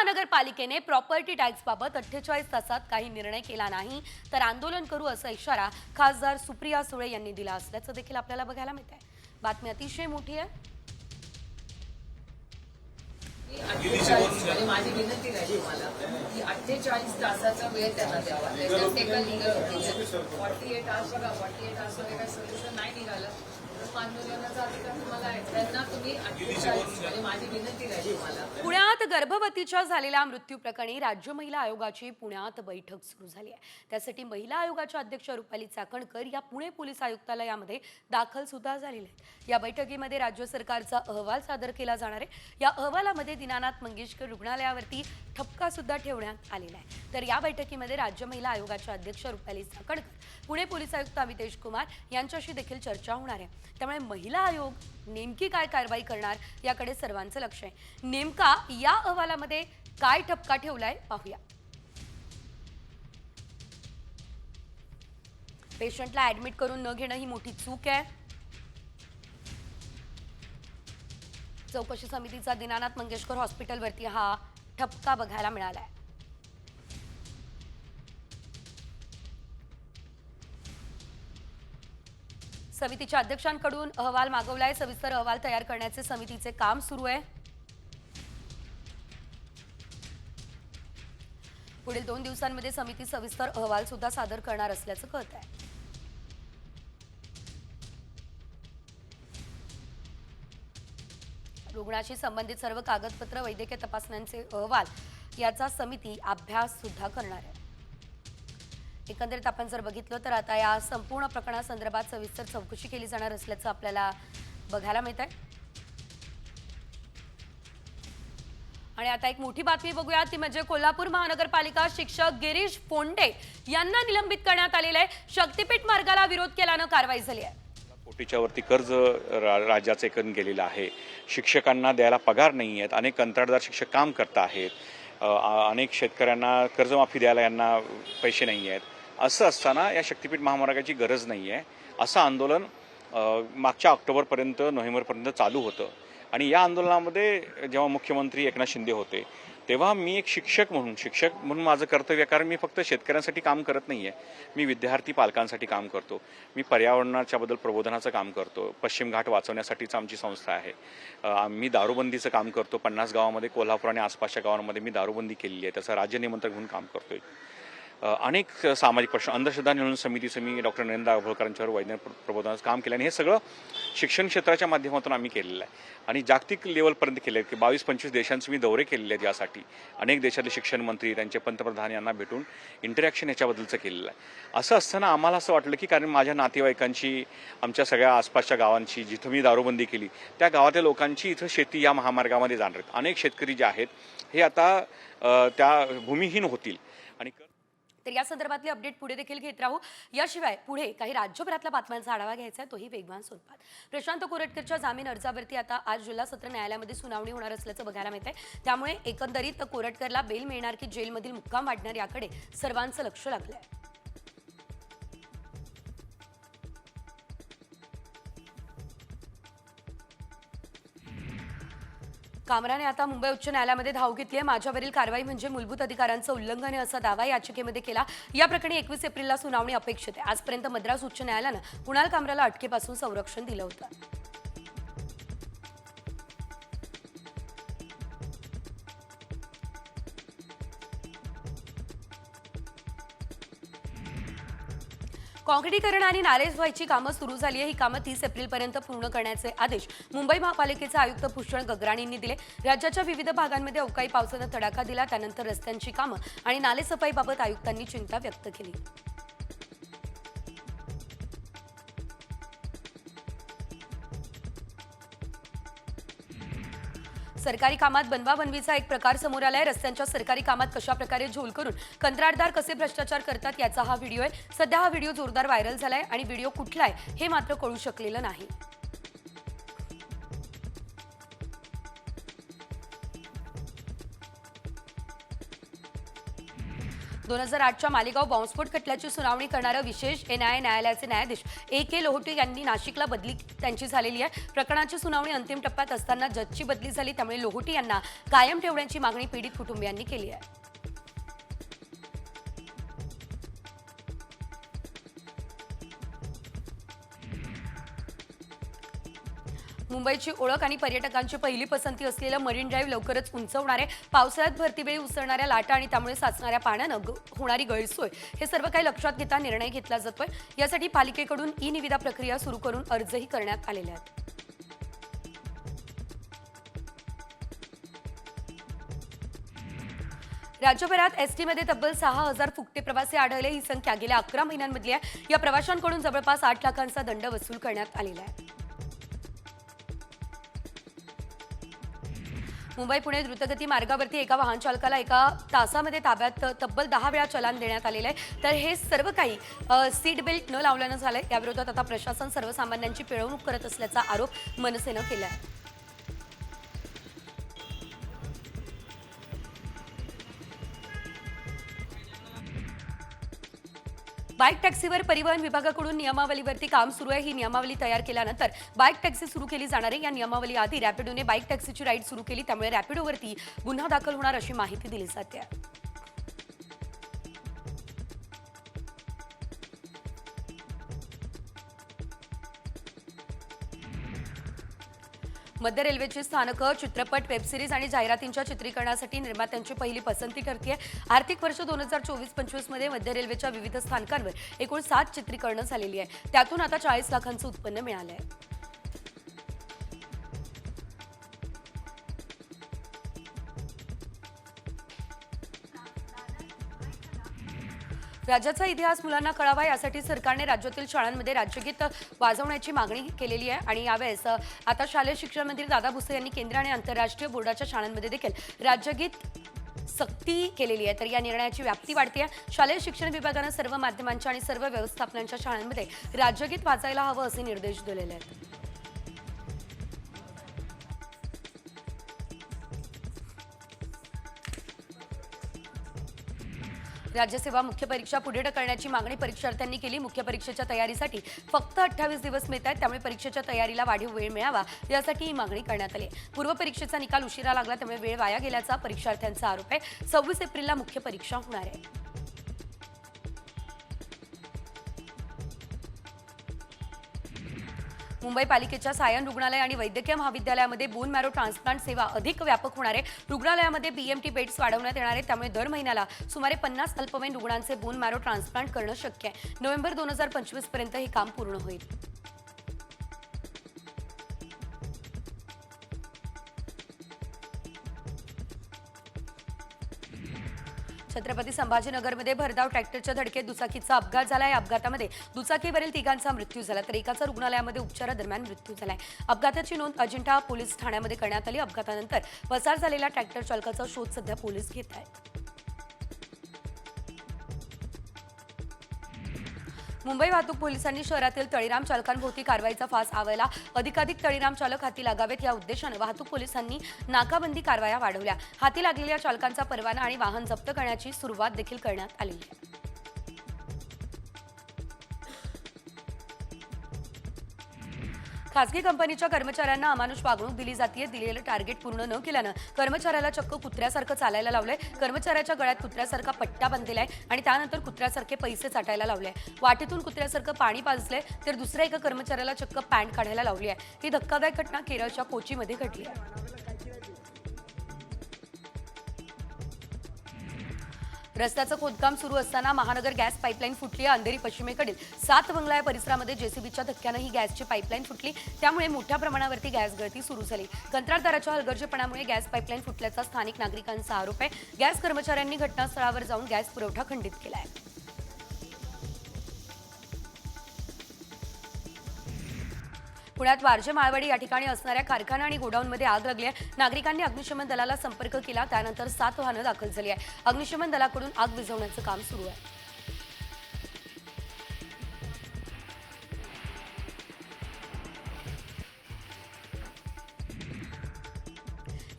महानगरपालिकेने प्रॉपर्टी टॅक्सबाबत 48 तासात काही निर्णय केला नाही तर आंदोलन करू असा इशारा खासदार सुप्रिया सुळे यांनी दिला असल्याचं देखील आपल्याला बघायला मिळतंय। बातमी अतिशय मोठी आहे। माझी विनंती राहील तुम्हाला की 48 तासाचा वेळ त्यांना द्यावा। 48 तास बघा, 48 तासामध्ये काही सोल्युशन नाही निघालं तर आंदोलनाचा अधिकार तुम्हाला आहे। त्यांना तुम्ही 48 माझी विनंती राहील तुम्हाला। पुण्यात गर्भवतीच्या झालेल्या मृत्यू प्रकरणी राज्य महिला आयोगाची पुण्यात बैठक सुरू झाली आहे। त्यासाठी महिला आयोगाच्या अध्यक्ष रुपाली चाकणकर या पुणे पोलीस आयुक्तालयामध्ये दाखल सुद्धा झालेल्या आहेत। या बैठकीमध्ये राज्य सरकारचा अहवाल सादर केला जाणार आहे। या अहवालामध्ये दीनानाथ मंगेशकर रुग्णालयावरती ठपका सुद्धा ठेवण्यात आलेला आहे। तर या बैठकीमध्ये राज्य महिला आयोगाच्या अध्यक्ष रुपाली चाकणकर, पुणे पोलीस आयुक्त अमितेश कुमार यांच्याशी देखील चर्चा होणार आहे। त्यामुळे महिला आयोग नेमकी काय कारवाई करणार याकडे सर्वांचं लक्ष आहे। नेमका या अहवालामध्ये काय ठपका ठेवलाय पाहूया। पेशंटला ऍडमिट करून न घेणं ही मोठी चूक आहे। चौकशी समितीचा दीनानाथ मंगेशकर हॉस्पिटलवरती हा ठपका बघायला मिळालाय। समितीच्या अध्यक्षांकडून अहवाल मागवलाय। सविस्तर अहवाल तयार करण्याचे समितीचे काम सुरू आहे। पुढील 2 दिवसांमध्ये समिती सविस्तर अहवाल सुद्धा सादर करणार असल्याचं कळत आहे। रुग्णाशी संबंधित सर्व कागदपत्र, वैद्यकीय तपासण्यांचे अहवाल याचा समिती अभ्यास सुद्धा करणार आहे। एकंदरीत आपण जर बघितलं तर आता या संपूर्ण प्रकरणासंदर्भात सविस्तर चौकशी केली जाणार असल्याचं आपल्याला बघायला मिळत आहे। आणि आता एक मोठी बातमी बघूया, ती म्हणजे कोल्हापूर महानगरपालिका शिक्षक गिरीश फोंडे यांना निलंबित करण्यात आलेले आहे। शक्तीपीठ मार्गाला विरोध केल्यानं कारवाई झाली आहे। कोटीच्या वरती कर्ज राज्याचे करून गेलेलं आहे। शिक्षकांना द्यायला पगार नाही आहेत, अनेक कंत्राटदार शिक्षक काम करत आहेत, अनेक शेतकऱ्यांना कर्जमाफी द्यायला यांना पैसे नाही आहेत। असं असताना या शक्तीपीठ महामार्गाची गरज नाही आहे असं आंदोलन मागच्या ऑक्टोबरपर्यंत, नोव्हेंबरपर्यंत चालू होतं। आणि या आंदोलनामध्ये जेव्हा मुख्यमंत्री एकनाथ शिंदे होते तेव्हा मी एक शिक्षक म्हणून माझं कर्तव्य, कारण मी फक्त शेतकऱ्यांसाठी काम करत नाही आहे, मी विद्यार्थी पालकांसाठी काम करतो, मी पर्यावरणाच्या बद्दल प्रबोधनाचं काम करतो, पश्चिम घाट वाचवण्यासाठीच आमची संस्था आहे, मी दारूबंदीचं काम करतो। 50 गावामध्ये, कोल्हापूर आणि आसपासच्या गावांमध्ये मी दारूबंदी केलेली आहे, त्याचं राज्य निमंत्रक म्हणून काम करतोय। अनेक सामाजिक प्रश्न, अंधश्रद्धा निर्मूलन समितीचं मी डॉक्टर नरेंद्र दाभोळकरांच्यावर वैज्ञानिक प्रबोधनाचं काम केलं आणि हे सगळं शिक्षण क्षेत्राच्या माध्यमातून आम्ही केलेलं आहे। आणि जागतिक लेवलपर्यंत केलं आहे की 22-25 देशांचे मी दौरे केलेले आहेत। यासाठी अनेक देशातले शिक्षण मंत्री, त्यांचे पंतप्रधान यांना भेटून इंटरॅक्शन याच्याबद्दलचं केलेलं आहे। असं असताना आम्हाला असं वाटलं की कारण माझ्या नातेवाईकांची, आमच्या सगळ्या आसपासच्या गावांची, जिथं मी दारूबंदी केली त्या गावातल्या लोकांची इथं शेती या महामार्गामध्ये जाणार आहेत। अनेक शेतकरी जे आहेत हे आता त्या भूमिहीन होतील। आणि तर या संदर्भातले अपडेट पुढे देखील घेत राहू। याशिवाय पुढे काही राज्यभरातल्या बातम्यांचा आढावा घ्यायचा आहे, तोही वेगवान स्वरूपात। प्रशांत कोरटकरच्या जामीन अर्जावरती आता आज जिल्हा सत्र न्यायालयामध्ये सुनावणी होणार असल्याचं बघायला मिळतंय। त्यामुळे एकंदरीत कोरटकरला बेल मिळणार की जेलमधील मुक्काम वाढणार याकडे सर्वांचं लक्ष लागलंय। कामराने आता मुंबई उच्च न्यायालयामध्ये धाव घेतली आहे। माझ्यावरील कारवाई म्हणजे मूलभूत अधिकारांचं उल्लंघन आहे असा दावा याचिकेमध्ये केला। या प्रकरणी 21 एप्रिलला सुनावणी अपेक्षित आहे। आजपर्यंत मद्रास उच्च न्यायालयानं कुणाल कामराला अटकेपासून संरक्षण दिलं होतं। काँक्रिटीकरण आणि नालेज व्हायची कामं सुरू झाली आहे। ही कामं 30 एप्रिलपर्यंत पूर्ण करण्याचे आदेश मुंबई महापालिकेचे आयुक्त भूषण गगराणींनी दिले। राज्याच्या विविध भागांमध्ये अवकाळी पावसानं तडाखा दिला, त्यानंतर रस्त्यांची कामं आणि नालेसफाईबाबत आयुक्तांनी चिंता व्यक्त केली। सरकारी कामात बनवाबनवीचा एक प्रकार समोर आलाय। रस्त्यांच्या सरकारी कामात कशा प्रकारे झोल करून कंत्राटदार कसे भ्रष्टाचार करतात याचा हा व्हिडिओ आहे। सध्या हा व्हिडिओ जोरदार व्हायरल झालाय आणि व्हिडिओ कुठला आहे हे मात्र कळू शकलेलं नाही। 2008च्या मालेगाव बॉम्बस्फोट खटल्याची सुनावणी करणारं विशेष NIA न्यायालयाचे न्यायाधीश AK लोहोटी यांनी नाशिकला बदली त्यांची झालेली आहे. प्रकरणाची सुनावणी अंतिम टप्प्यात असताना जजची बदली झाली, त्यामुळे लोहोटी यांना कायम ठेवण्याची मागणी पीडित कुटुंबियांनी केली आहे. मुंबईची ओळख आणि पर्यटकांची पहिली पसंती असलेलं मरीन ड्राईव्ह लवकरच उंचवणार आहे. पावसाळ्यात भरतीवेळी उसळणाऱ्या लाटा आणि त्यामुळे साचणाऱ्या पाण्यानं होणारी गैरसोय हे सर्व काही लक्षात घेता निर्णय घेतला जातोय. यासाठी पालिकेकडून निविदा प्रक्रिया सुरू करून अर्जही करण्यात आलेले आहेत. राज्यभरात एसटीमध्ये तब्बल 6,000 फुकटे प्रवासी आढळले. ही संख्या गेल्या 11 महिन्यांमधली आहे. या प्रवाशांकडून जवळपास 8 लाखांचा दंड वसूल करण्यात आलेला आहे. मुंबई पुणे द्रुतगती मार्गावरती एका वाहन चालकाला एका तासामध्ये ताब्यात तब्बल 10 वेळा चलान देण्यात आलेलं आहे. तर हे सर्व काही सीट बेल्ट न लावल्यानं झालंय. याविरोधात आता प्रशासन सर्वसामान्यांची पिळवणूक करत असल्याचा आरोप मनसेनं केला आहे. बाईक टॅक्सीवर परिवहन विभागाकडून नियमावलीवरती काम सुरू आहे. ही नियमावली तयार केल्यानंतर बाईक टॅक्सी सुरू केली जाणार आहे. या नियमावली आधी रॅपिडोने बाईक टॅक्सीची राईड सुरू केली, त्यामुळे रॅपिडोवरती गुन्हा दाखल होणार अशी माहिती दिली जाते. मध्य रेल्वेची स्थानकं चित्रपट, वेबसिरीज आणि जाहिरातींच्या चित्रीकरणासाठी निर्मात्यांची पहिली पसंती ठरते. आर्थिक वर्ष 2024-25 मध्ये मध्य रेल्वेच्या विविध स्थानकांवर एकूण 7 चित्रीकरणं झालेली आहे. त्यातून आता 40 लाखांचं उत्पन्न मिळालं आहे. राज्याचा इतिहास मुलांना कळावा यासाठी सरकारने राज्यातील शाळांमध्ये राज्यगीत वाजवण्याची मागणी केलेली आहे. आणि यावेळेस आता शालेय शिक्षण मंत्री दादा भुसे यांनी केंद्र आणि आंतरराष्ट्रीय बोर्डाच्या शाळांमध्ये देखील राज्यगीत सक्ती केलेली आहे. तर या निर्णयाची व्याप्ती वाढते आहे. शालेय शिक्षण विभागानं सर्व माध्यमांच्या आणि सर्व व्यवस्थापनांच्या शाळांमध्ये राज्यगीत वाजायला हवं असे निर्देश दिलेले आहेत. राज्यसेवा मुख्य परीक्षा पुढे ढकलण्याची मागणी परीक्षार्थ्यांनी केली. मुख्य परीक्षेच्या तयारीसाठी फक्त 28 दिवस मिळत आहेत, त्यामुळे परीक्षेच्या तयारीला वाढीव वेळ मिळावा यासाठी ही मागणी करण्यात आली. पूर्व परीक्षेचा निकाल उशिरा लागला, त्यामुळे वेळ वाया गेल्याचा परीक्षार्थ्यांचा आरोप आहे. 26 एप्रिलला मुख्य परीक्षा होणार आहे. मुंबई पालिकेच्या सायन रुग्णालय आणि वैद्यकीय महाविद्यालयामध्ये बोन मॅरो ट्रान्सप्लांट सेवा अधिक व्यापक होणार आहे. रुग्णालयामध्ये BMT बेड्स वाढवण्यात येणार आहेत, त्यामुळे दर महिन्याला सुमारे 50 अल्पवयीन रुग्णांचे बोन मॅरो ट्रान्सप्लांट करणं शक्य आहे. नोव्हेंबर 2025 पर्यंत हे काम पूर्ण होईल. छत्रपती संभाजीनगरमध्ये भरधाव ट्रॅक्टरच्या धडकेत दुचाकीचा अपघात झाला. या अपघातामध्ये दुचाकीवरील तिघांचा मृत्यू झाला, तर एकाचा रुग्णालयामध्ये उपचारादरम्यान मृत्यू झालाय. अपघाताची नोंद अजिंठा पोलीस ठाण्यामध्ये करण्यात आली. अपघातानंतर पसार झालेल्या ट्रॅक्टर चालकाचा शोध सध्या पोलीस घेत आहेत. मुंबई वाहतूक पोलिसांनी शहरातील तळीराम चालकांभोवती कारवाईचा फास आवायला अधिकाधिक तळीराम चालक हाती लागावेत या उद्देशाने वाहतूक पोलिसांनी नाकाबंदी कारवाया वाढवल्या. हाती लागलेल्या चालकांचा परवाना आणि वाहन जप्त करण्याची सुरुवात देखील करण्यात आली आहे. खासगी कंपनीच्या कर्मचाऱ्यांना अमानुष वागणूक दिली जाते. दिलेलं टार्गेट पूर्ण न केल्यानं कर्मचाऱ्याला चक्क कुत्र्यासारखं चालायला लावलंय. कर्मचाऱ्याच्या गळ्यात कुत्र्यासारखा पट्टा बांधलेला आहे आणि त्यानंतर कुत्र्यासारखे पैसे चाटायला लावले. वाटेतून कुत्र्यासारखं पाणी पाजलंय, तर दुसऱ्या एका कर्मचाऱ्याला चक्क पॅन्ट काढायला लावली आहे. ही धक्कादायक घटना केरळच्या कोचीमध्ये घडली आहे. रस्त्याचं खोदकाम सुरू असताना महानगर गॅस पाईपलाईन फुटली. अंधेरी पश्चिमेकडील 7 बंगला या परिसरामध्ये JCBच्या धक्क्यानं ही गॅसची पाईपलाईन फुटली. त्यामुळे मोठ्या प्रमाणावरती गॅस गळती सुरू झाली. कंत्राटदाराच्या हलगर्जीपणामुळे गॅस पाईपलाईन फुटल्याचा स्थानिक नागरिकांचा आरोप आहे. गॅस कर्मचाऱ्यांनी घटनास्थळावर जाऊन गॅस पुरवठा खंडित केला आहे. पुण्यात वारजे माळवाडी या ठिकाणी असणाऱ्या कारखाना आणि गोडाऊनमध्ये आग लागली आहे. नागरिकांनी अग्निशमन दलाला संपर्क केला, त्यानंतर 7 वाहनं दाखल झाली आहे. अग्निशमन दलाकडून आग विझवण्याचं काम सुरू आहे.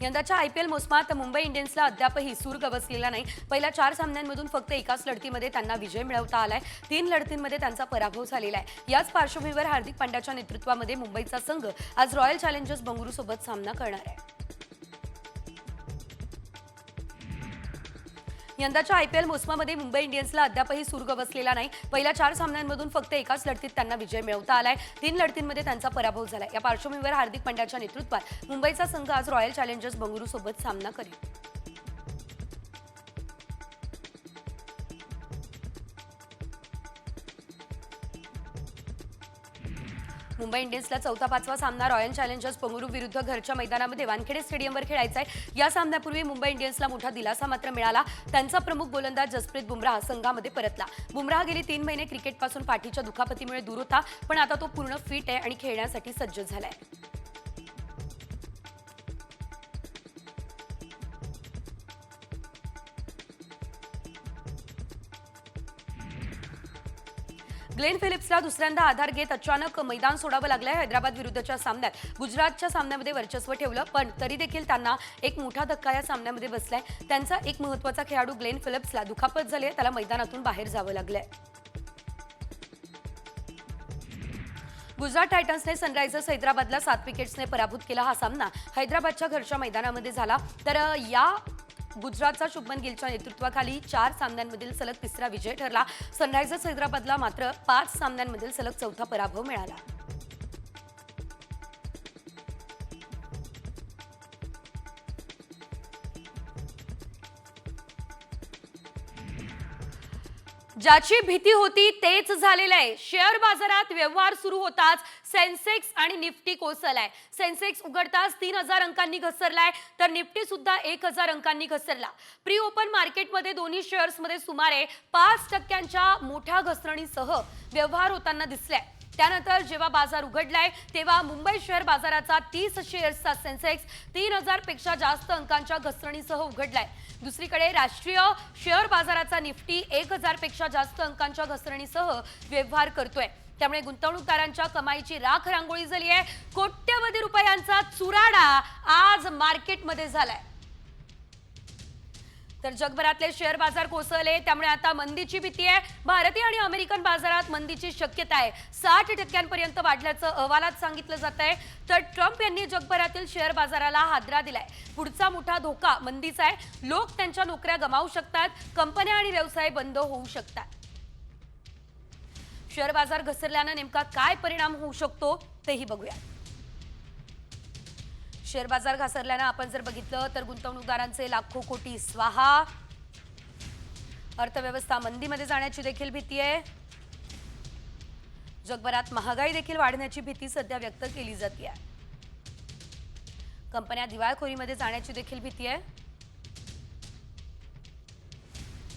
यंदाच्या IPL मोसमात मुंबई इंडियन्सला अद्यापही सूर गवसलेला नाही. पहिल्या 4 सामन्यांमधून फक्त एकाच लढतीमध्ये त्यांना विजय मिळवता आलाय. 3 लढतींमध्ये त्यांचा पराभव झालेला आहे. याच पार्श्वभूमीवर हार्दिक पांड्याच्या नेतृत्वामध्ये मुंबईचा संघ आज रॉयल चॅलेंजर्स बंगळुरू सोबत सामना करणार आहे. यंदाच्या IPL मोसमामध्ये मुंबई इंडियन्सला अद्यापही सूर गवसलेला नाही. पहिल्या 4 सामन्यांमधून फक्त एकाच लढतीत त्यांना विजय मिळवता आलाय. 3 लढतींमध्ये त्यांचा पराभव झालाय. या पार्श्वभूमीवर हार्दिक पांड्याच्या नेतृत्वात मुंबईचा संघ आज रॉयल चॅलेंजर्स बंगळुरू सोबत सामना करेल. मुंबई इंडियन्सला 4था-5वा सामना रॉयल चॅलेंजर्स बंगळुरू विरुद्ध घरच्या मैदानामध्ये वानखेडे स्टेडियमवर खेळायचा आहे. या सामन्यापूर्वी मुंबई इंडियन्सला मोठा दिलासा मात्र मिळाला. त्यांचा प्रमुख गोलंदाज जसप्रीत बुमराह संघामध्ये परतला. बुमराह गेली 3 महिने क्रिकेटपासून पाठीच्या दुखापतीमुळे दूर होता, पण आता तो पूर्ण फिट आहे आणि खेळण्यासाठी सज्ज झालाय. ग्लेन फिलिप्सला दुसऱ्यांदा आधार घेत अचानक मैदान सोडावं लागलंय. हैदराबाद विरुद्धच्या सामन्यात गुजरातच्या सामन्यामध्ये वर्चस्व ठेवलं, पण तरी देखील त्यांना एक मोठा धक्का या सामन्यामध्ये बसलाय. त्यांचा एक महत्त्वाचा खेळाडू ग्लेन फिलिप्सला दुखापत झाली आहे. त्याला मैदानातून बाहेर जावं लागलंय. गुजरात टायटन्सने सनरायझर्स हैदराबादला 7 विकेट्सने पराभूत केला. हा सामना हैदराबादच्या घरच्या मैदानामध्ये झाला. तर या गुजरातचा शुभमन गिलच्या नेतृत्वाखाली 4 सामन्यांमधील सलग 3रा विजय ठरला. सनरायझर्स हैदराबादला मात्र 5 सामन्यांमधील सलग 4था पराभव मिळाला. ज्याची भीती होती तेच झालेलं आहे. शेअर बाजारात व्यवहार सुरू होताच सेन्सेक्स आणि निफ्टी कोसळलाय. सेन्सेक्स उघडताच 3000 अंकांनी घसरलाय, तर निफ्टी सुद्धा 1000 अंकांनी घसरला. प्री ओपन मार्केटमध्ये दोन्ही शेअर्समध्ये सुमारे 5% मोठ्या घसरणीसह व्यवहार होताना दिसलाय. त्यानंतर जेव्हा बाजार उघडलाय तेव्हा मुंबई शेअर बाजाराचा 30 शेअर्सचा सेन्सेक्स 3000 पेक्षा जास्त अंकांच्या घसरणीसह उघडलाय. दुसरीकडे राष्ट्रीय शेअर बाजाराचा निफ्टी 1000 पेक्षा जास्त अंकांच्या घसरणीसह व्यवहार करतोय. त्यामुळे गुंतवणूकदारांच्या कमाईची राख रांगोळी झाली आहे. कोट्यवधी रुपयांचा चुराडा आज मार्केटमध्ये झालाय. तर जगभरातले शेअर बाजार कोसळले, त्यामुळे आता मंदीची भीती आहे. भारतीय आणि अमेरिकन बाजारात मंदीची शक्यता आहे. 60% वाढल्याचं अहवालात सांगितलं जात आहे. तर ट्रम्प यांनी जगभरातील शेअर बाजाराला हादरा दिलाय. पुढचा मोठा धोका मंदीचा आहे. लोक त्यांच्या नोकऱ्या गमावू शकतात, कंपन्या आणि व्यवसाय बंद होऊ शकतात. शेअर बाजार घसरल्यानं नेमका काय परिणाम होऊ शकतो तेही बघूया. शेअर बाजार घसरल्यानं आपण जर बघितलं तर गुंतवणूकदारांचे लाखो कोटी स्वाहा. अर्थव्यवस्था मंदीमध्ये जाण्याची देखील भीती आहे. जगभरात महागाई देखील वाढण्याची भीती सध्या व्यक्त केली जाते. कंपन्या दिवाळखोरीमध्ये जाण्याची देखील भीती आहे.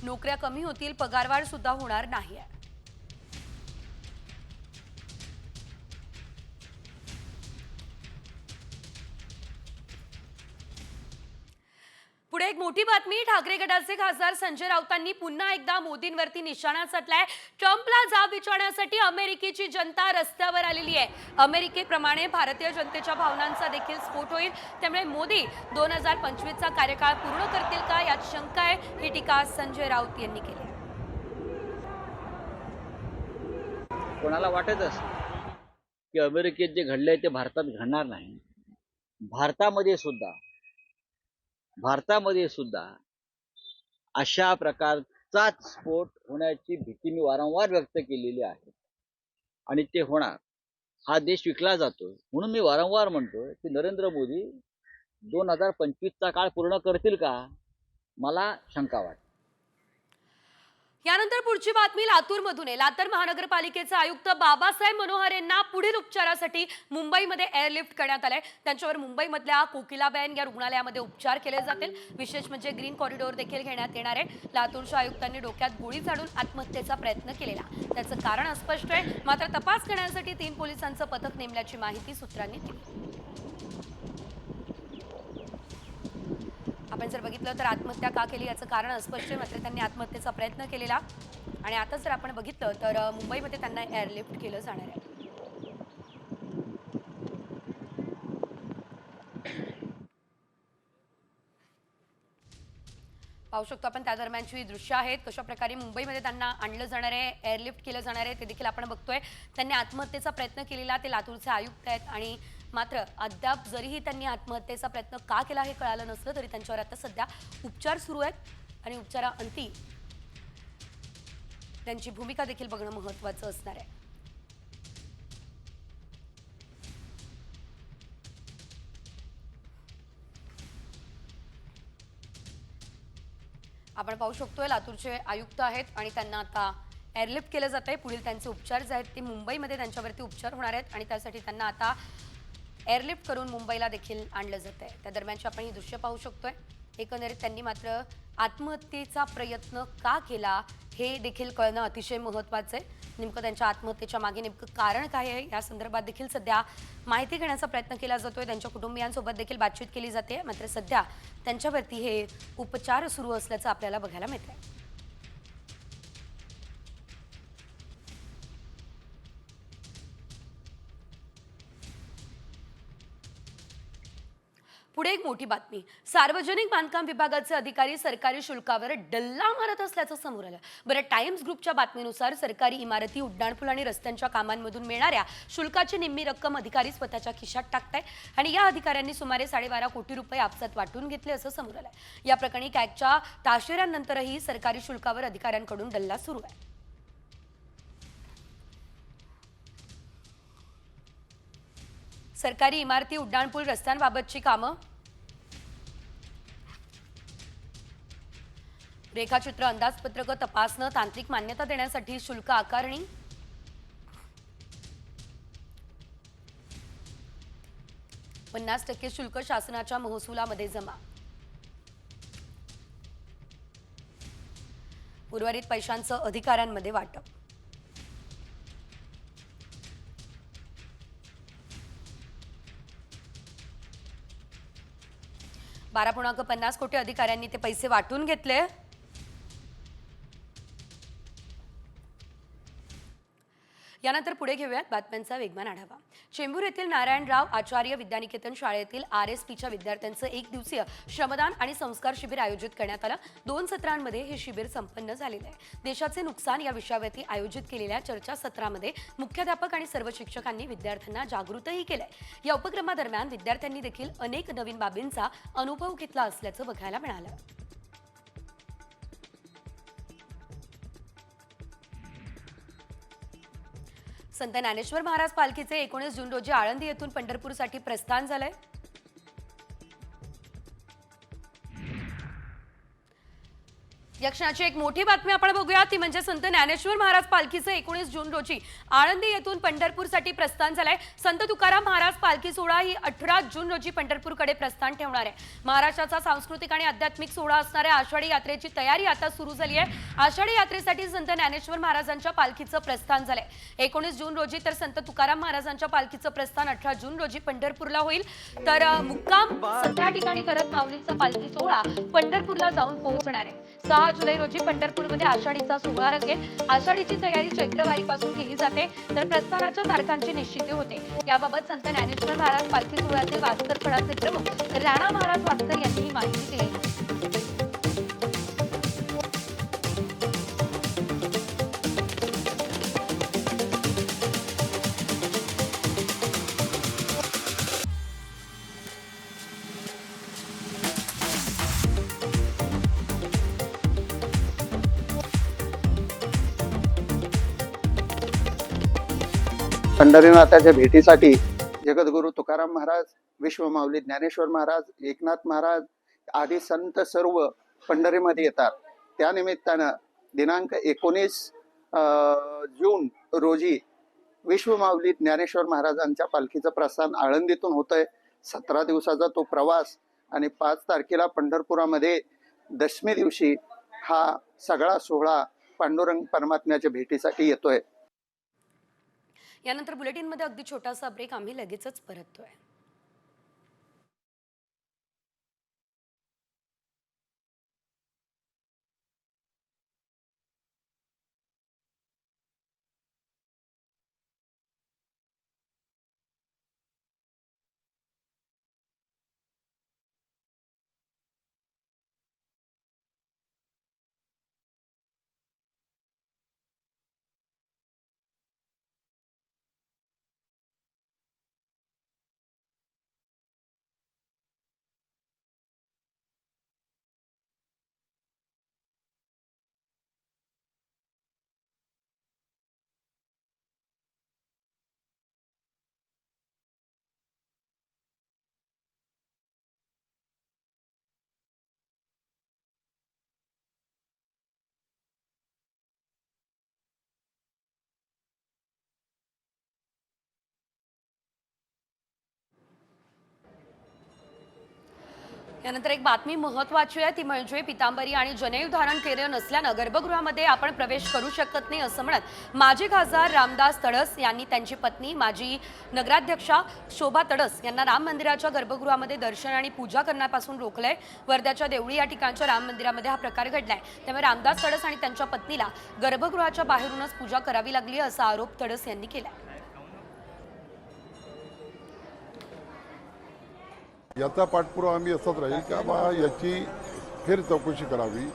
नोकऱ्या कमी होतील, पगारवाढ सुद्धा होणार नाही आहे. पुढे एक मोठी बातमी. ठाकरे गटाचे खासदार संजय राऊतांनी पुन्हा एकदा मोदींवरती निशाणा साधलाय. ट्रम्पला जाब विचारण्यासाठी अमेरिकेची जनता रस्त्यावर आलेली आहे. अमेरिकेप्रमाणे भारतीय जनतेच्या भावनांचा देखील स्फोट होईल. त्यामुळे मोदी 2025चा कार्यकाळ पूर्ण करतील का यात शंका आहे. ही टीका संजय राऊत यांनी केली. कोणाला वाटत असतं की अमेरिकेत जे घडलंय ते भारतात घडणार नाही. भारतामध्ये सुद्धा अशा प्रकारचाच स्फोट होण्याची भीती मी वारंवार व्यक्त केलेली आहे आणि ते होणार. हा देश विकला जातो म्हणून मी वारंवार म्हणतोय की नरेंद्र मोदी 2025चा काळ पूर्ण करतील का, मला शंका वाटते. यानंतर पुढची बातमी लातूरमधून आहे. लातूर महानगरपालिकेचे आयुक्त बाबासाहेब मनोहर यांना पुढील उपचारासाठी मुंबईमध्ये एअरलिफ्ट करण्यात आलंय. त्यांच्यावर मुंबईमधल्या कोकिलाबेन या रुग्णालयामध्ये उपचार केले जातील. विशेष म्हणजे ग्रीन कॉरिडॉर देखील घेण्यात येणार आहे. लातूरच्या आयुक्तांनी डोक्यात गोळी झाडून आत्महत्येचा प्रयत्न केलेला. त्याचं कारण अस्पष्ट आहे. मात्र तपास करण्यासाठी 3 पोलिसांचं पथक नेमल्याची माहिती सूत्रांनी दिली. आपण जर बघितलं तर आत्महत्या का केली याचं कारण अस्पष्ट आहे. मात्र त्यांनी आत्महत्येचा प्रयत्न केलेला आणि आता जर आपण बघितलं तर मुंबईमध्ये त्यांना एअरलिफ्ट केलं जाणार आहे. पाहू शकतो आपण त्या दरम्यानची दृश्य आहेत, कशा प्रकारे मुंबईमध्ये त्यांना आणलं जाणार आहे, एअरलिफ्ट केलं जाणार आहे ते देखील आपण बघतोय. त्यांनी आत्महत्येचा प्रयत्न केलेला ते लातूरचे आयुक्त आहेत आणि मात्र अद्याप जरीही त्यांनी आत्महत्येचा प्रयत्न का केला हे कळालं नसलं तरी त्यांच्यावर आता सध्या उपचार सुरू आहेत आणि उपचाराअंती त्यांची भूमिका देखील बघणं महत्त्वाचं असणार आहे. आपण पाहू शकतोय लातूरचे आयुक्त आहेत आणि त्यांना आता एअरलिफ्ट केलं जात आहे. पुढील त्यांचे उपचार जे आहेत ते मुंबईमध्ये त्यांच्यावरती उपचार होणार आहेत आणि त्यासाठी त्यांना आता एअरलिफ्ट करून मुंबईला देखील आणलं जात आहे. त्या दरम्यानची आपण ही दृश्य पाहू शकतोय. एकंदरीत त्यांनी मात्र आत्महत्येचा प्रयत्न का केला हे देखील कळणं अतिशय महत्त्वाचं आहे. नेमकं त्यांच्या आत्महत्येच्या मागे नेमकं कारण काय आहे या संदर्भात देखील सध्या माहिती घेण्याचा प्रयत्न केला जातोय. त्यांच्या कुटुंबियांसोबत देखील बातचीत केली जाते. मात्र सध्या त्यांच्यावरती हे उपचार सुरू असल्याचं आपल्याला बघायला मिळतंय. पुढे एक मोठी बातमी. सार्वजनिक बांधकाम विभागाचे अधिकारी सरकारी शुल्कावर डल्ला मारत असल्याचं समोर आलं. बरं, टाइम्स ग्रुपच्या बातमीनुसार सरकारी इमारती, उड्डाणपूल आणि रस्त्यांच्या कामांमधून मिळणाऱ्या शुल्काची निम्मी रक्कम अधिकारी स्वतःच्या खिशात टाकतायत आणि या अधिकाऱ्यांनी सुमारे 12.5 कोटी रुपये आपसात वाटून घेतले असं समोर आलंय. या प्रकरणी कॅगच्या ताशेऱ्यांनंतरही सरकारी शुल्कावर अधिकाऱ्यांकडून डल्ला सुरू आहे. सरकारी इमारती, उड्डाणपूल, रस्त्यांबाबतची कामं, रेखाचित्र, अंदाजपत्रक तपासणं, तांत्रिक मान्यता देण्यासाठी शुल्क आकारणी, 50% शुल्क शासनाच्या महसुलामध्ये जमा, उर्वरित पैशांचं अधिकाऱ्यांमध्ये वाटप. $12.50 कोटी अधिकाऱ्यांनी ते पैसे वाटून घेतले. यानंतर पुढे घेऊयात बातम्यांचा वेगवान आढावा. चेंबूर येथील नारायणराव आचार्य विद्यानिकेतन शाळेतील RSPच्या विद्यार्थ्यांचं 1 दिवसीय श्रमदान आणि संस्कार शिबिर आयोजित करण्यात आलं. 2 सत्रांमध्ये हे शिबिर संपन्न झालेलं आहे. देशाचे नुकसान या विषयावरती आयोजित केलेल्या चर्चासत्रामध्ये मुख्याध्यापक आणि सर्व शिक्षकांनी विद्यार्थ्यांना जागृतही केलंय. या उपक्रमादरम्यान विद्यार्थ्यांनी देखील अनेक नवीन बाबींचा अनुभव घेतला असल्याचं बघायला मिळालं. संत ज्ञानेश्वर महाराज पालखीचे 19 जून रोजी आळंदी येथून पंढरपूरसाठी प्रस्थान झालंय. या क्षणाची एक मोठी बातमी आपण बघूया, ती म्हणजे संत ज्ञानेश्वर महाराज पालखीचं 19 जून रोजी आळंदी येथून पंढरपूरसाठी प्रस्थान झालंय. संत तुकाराम महाराज पालखी सोहळा ही 18 जून रोजी पंढरपूरकडे प्रस्थान ठेवणार आहे. महाराष्ट्राचा सांस्कृतिक आणि आध्यात्मिक सोहळा असणाऱ्या आषाढी यात्रेची तयारी आता सुरू झाली आहे. आषाढी यात्रेसाठी संत ज्ञानेश्वर महाराजांच्या पालखीचं प्रस्थान झालंय. 19 जून रोजी तर संत तुकाराम महाराजांच्या पालखीचं प्रस्थान 18 जून रोजी पंढरपूरला होईल. तर मुक्काम 17 ठिकाणी करत माऊलीचा पालखी सोहळा पंढरपूरला जाऊन पोहोचणार आहे. 6 जुलै रोजी पंढरपूरमध्ये आषाढीचा सोहळा रंगेल. आषाढीची तयारी चैत्रवारीपासून केली जाते, तर प्रस्थानाच्या तारखांची निश्चिती होते. याबाबत संत ज्ञानेश्वर महाराज पालखी सोहळ्याचे वास्तर फडाचे प्रमुख राणा महाराज वास्तर यांनी ही माहिती दिली. पंढरीनाथाच्या भेटीसाठी जगद्गुरु तुकाराम महाराज, विश्वमाऊली ज्ञानेश्वर महाराज, एकनाथ महाराज आदी संत सर्व पंढरीमध्ये येतात. त्यानिमित्तानं दिनांक 19 जून रोजी विश्वमाऊली ज्ञानेश्वर महाराजांच्या पालखीचं प्रस्थान आळंदीतून होतंय. 17 दिवसाचा तो प्रवास आणि 5 तारखेला पंढरपुरामध्ये दशमी दिवशी हा सगळा सोहळा पांडुरंग परमात्म्याच्या भेटीसाठी येतोय. यानंतर बुलेटिनमध्ये अगदी छोटासा ब्रेक, आम्ही लगेचच परततोय. यानंतर एक बातमी महत्त्वाची आहे ती म्हणजे पितांबरी आणि जनेऊ धारण केलेलं नसल्यानं गर्भगृहामध्ये आपण प्रवेश करू शकत नाही असं म्हणत माजी खासदार रामदास तडस यांनी त्यांची पत्नी माजी नगराध्यक्षा शोभा तडस यांना राम मंदिराच्या गर्भगृहामध्ये दर्शन आणि पूजा करण्यापासून रोखलंय। वर्ध्याच्या देवळी या ठिकाणच्या राम मंदिरामध्ये हा प्रकार घडलाय, त्यामुळे रामदास तडस आणि त्यांच्या पत्नीला गर्भगृहाच्या बाहेरूनच पूजा करावी लागली असा आरोप तडस यांनी केलाय। याचा पाठपुरावा आम्ही असाच राहील की बा याची फेर चौकशी करावी।